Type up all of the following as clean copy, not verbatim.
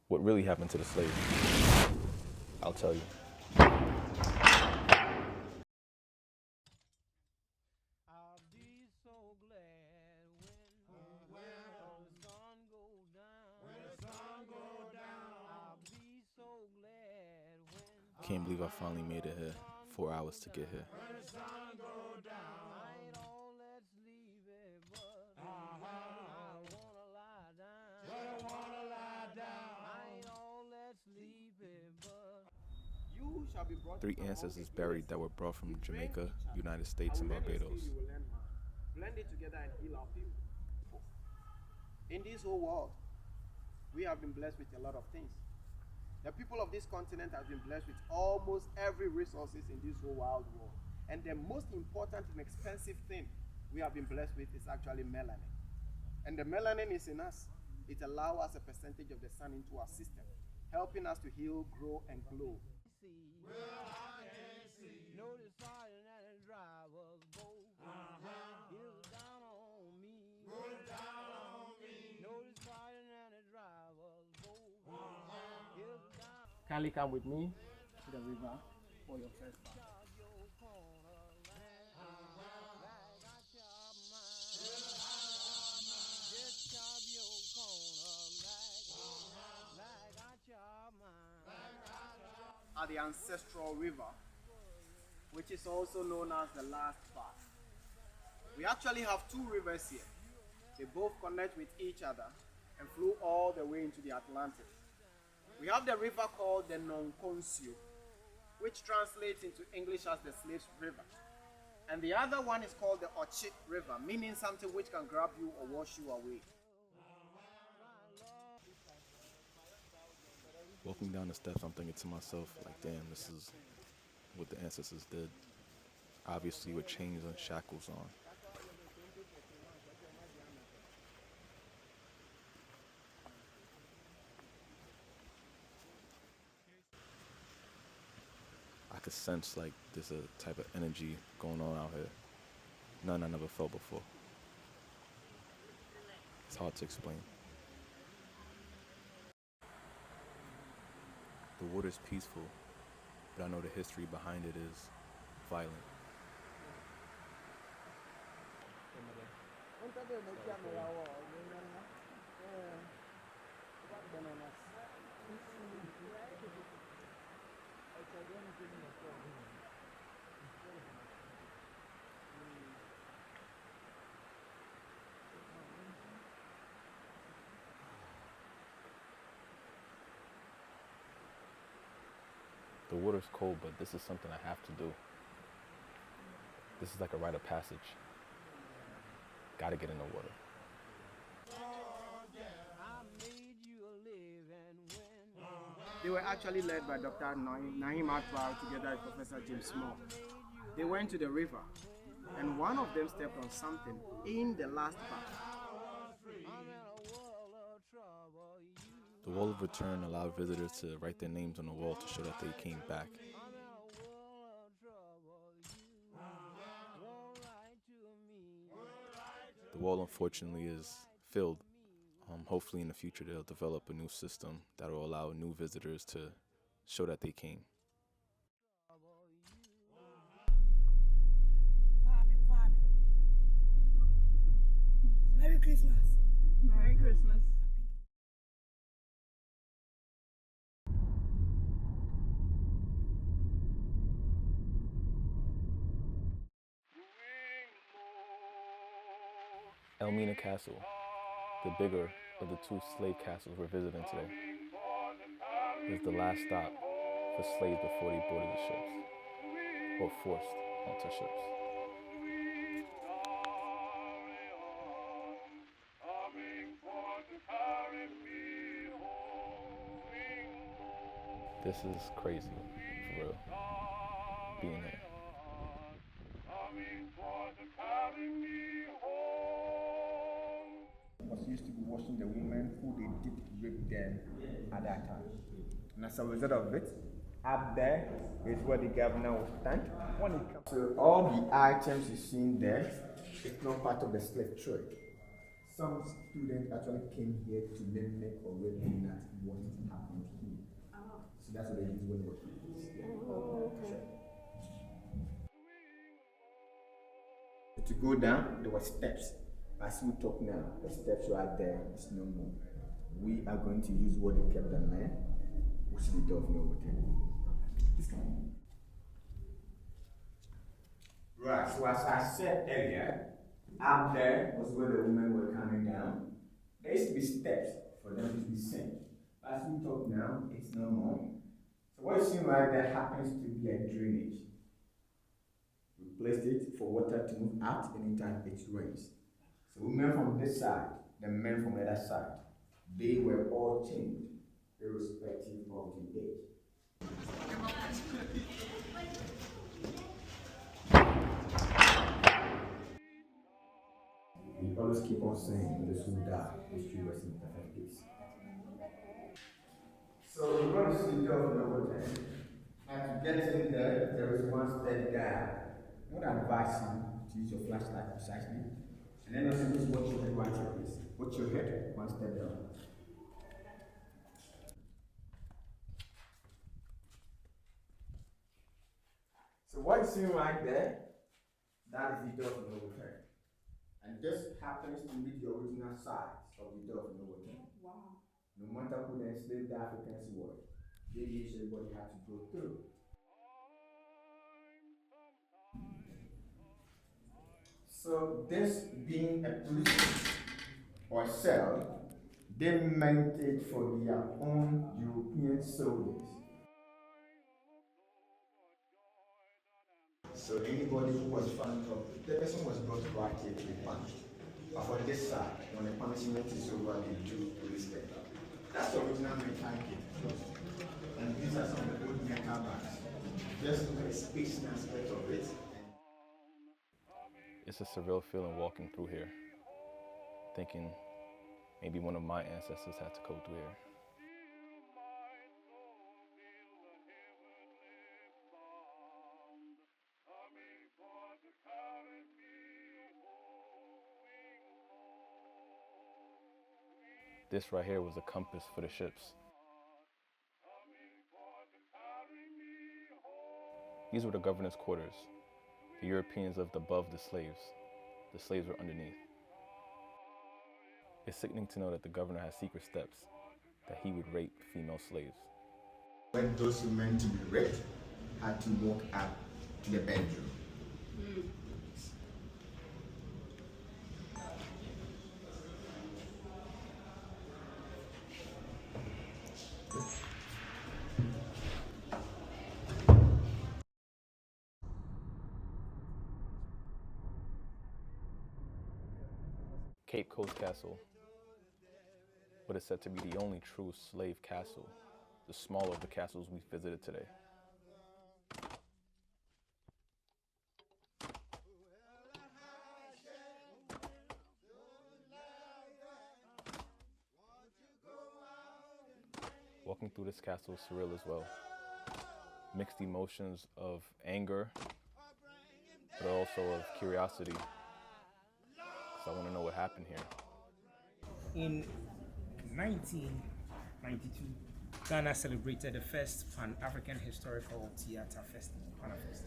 what really happened to the slaves. I'll tell you. I'll be so glad when the sun goes down. When the sun goes down. I'll be so glad when. Can't believe I finally made it here. 4 hours to get here. When the sun goes down. I ain't all that sleepy, but I wanna lie down. Just wanna lie down. I ain't all that sleepy, but. You shall be brought 3 from ancestors among buried the that were brought from We train Jamaica, each other. United States, and I will learn your Barbados. skill, you will learn mine. Blend it together and heal our people. In this whole world, we have been blessed with a lot of things. The people of this continent have been blessed with almost every resources in this whole wild world. And the most important and expensive thing we have been blessed with is actually melanin. And the melanin is in us. It allows us a percentage of the sun into our system, helping us to heal, grow, and glow. Notice sergeant and the drivers both. Heels down on me. Notice sergeant and the drivers both. Heels down. Kindly come with me to the river for your first bath. Chop your corner like I chop mine. Just chop your corner like I chop mine. At the ancestral river, which is also known as the last bath. We actually have 2 rivers here. They both connect with each other and flow all the way into the Atlantic. We have the river called the Nonkonsio, which translates into English as the Slaves River. And the other one is called the Ochi River, meaning something which can grab you or wash you away. Walking down the steps, I'm thinking to myself, like, damn, this is what the ancestors did. Obviously with chains and shackles on. I could sense like there's a type of energy going on out here. None I never felt before. It's hard to explain. The water's peaceful, but I know the history behind it is violent. The water's cold, but this is something I have to do. This is like a rite of passage. Gotta get in the water. They were actually led by Dr. Naim Akbar together with Professor James Small. They went to the river, and one of them stepped on something in the last bath. The Wall of Return allowed visitors to write their names on the wall to show that they came back. The wall, unfortunately, is filled. Hopefully in the future they'll develop a new system that will allow new visitors to show that they came. Merry Christmas. Merry Christmas. Elmina Castle, the bigger of the 2 slave castles we're visiting today, is the last stop for slaves before they boarded the ships, or forced onto ships. This is crazy, for real, being here. Was used to be washing the women who they did rape them at that time. And as a result of it, up there is where the governor will stand. When it comes to all the items you see there, it's not part of the slave trade. Some students actually came here to mimic or replicate what happened. go down, there were steps. As we talk now, the steps right there is no more. We are going to use what they kept the man, which is the door of no return. This guy. Right, so as I said earlier, up there was where the women were coming down. There used to be steps for them to be sent. As we talk now, it's no more. So what you see right there happens to be a drainage. We placed it for water to move out anytime it rains. So women from this side, the men from the other side, they were all chained, irrespective of the age. We always keep on saying, those who die, history was in perfect peace. So we're going to see the door of the water. And to get in there, there is one step down. I would advise you to use your flashlight precisely. And then also just watch your head right here, please. Watch your head, one step down. So what you see right there, that is the door of no return. And this happens to be the original size of the door of no return. Wow. No matter who the enslaved Africans were, they knew everybody had to go through. So this being a prison or a cell, they meant it for their own European soldiers. So anybody who was found up, the person was brought right here to be punished. But for this side, when the punishment is over, they do police step. That's the original mentality. And these are some of the old metal bags. Just look at the space aspect of it. It's a surreal feeling walking through here, thinking maybe one of my ancestors had to go through here. This right here was a compass for the ships. These were the governor's quarters. The Europeans lived above the slaves. The slaves were underneath. It's sickening to know that the governor has secret steps, that he would rape female slaves. When those who meant to be raped had to walk up to the bedroom. Cape Coast Castle, what is said to be the only true slave castle, the smaller of the castles we visited today. Walking through this castle is surreal as well. Mixed emotions of anger, but also of curiosity. I want to know what happened here. In 1992, Ghana celebrated the first Pan-African Historical Theatre Festival, Panafest.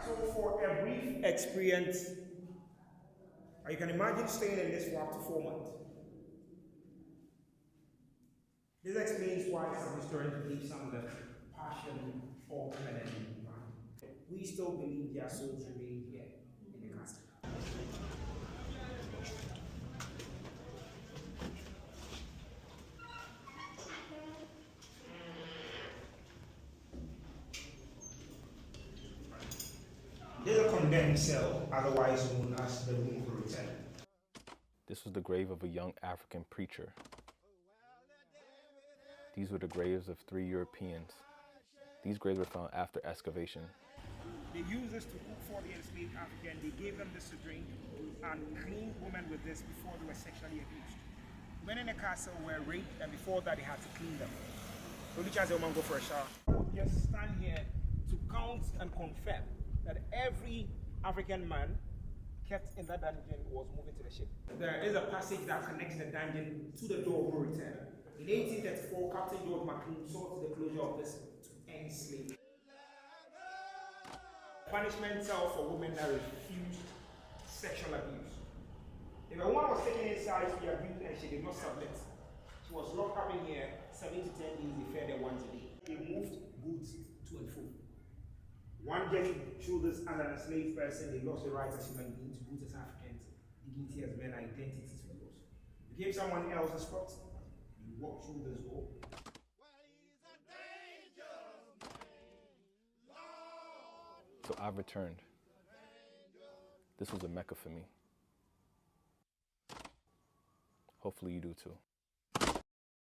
So for a brief experience, you can imagine staying in this for up to 4 months. This explains why some historians believe some of the passion or permanent. We still believe their souls remain here in the castle. This is a condemned cell, otherwise known as the room for return. This was the grave of a young African preacher. These were the graves of 3 Europeans. These graves were found after excavation. They used this to cook for the enslaved African. They gave them this to drink and cleaned women with this before they were sexually abused. Men in the castle were raped, and before that they had to clean them. So each has a woman go for a shower. Just stand here to count and confirm that every African man kept in that dungeon was moving to the ship. There is a passage that connects the dungeon to the door of no return. In 1834, Captain George McLean saw to the closure of this to end slavery. Punishment cell for women that refused sexual abuse. If a woman was taken inside to be abused and she did not submit, she was locked up in here 7 to 10 days. They fed her once a day. They moved goods to and fro. One journey through this as an enslaved person, they lost the right as human beings, goods as Africans, dignity as men, identity to yours. Became someone else's property. You walk through this door. So I've returned. This was a Mecca for me. Hopefully you do too.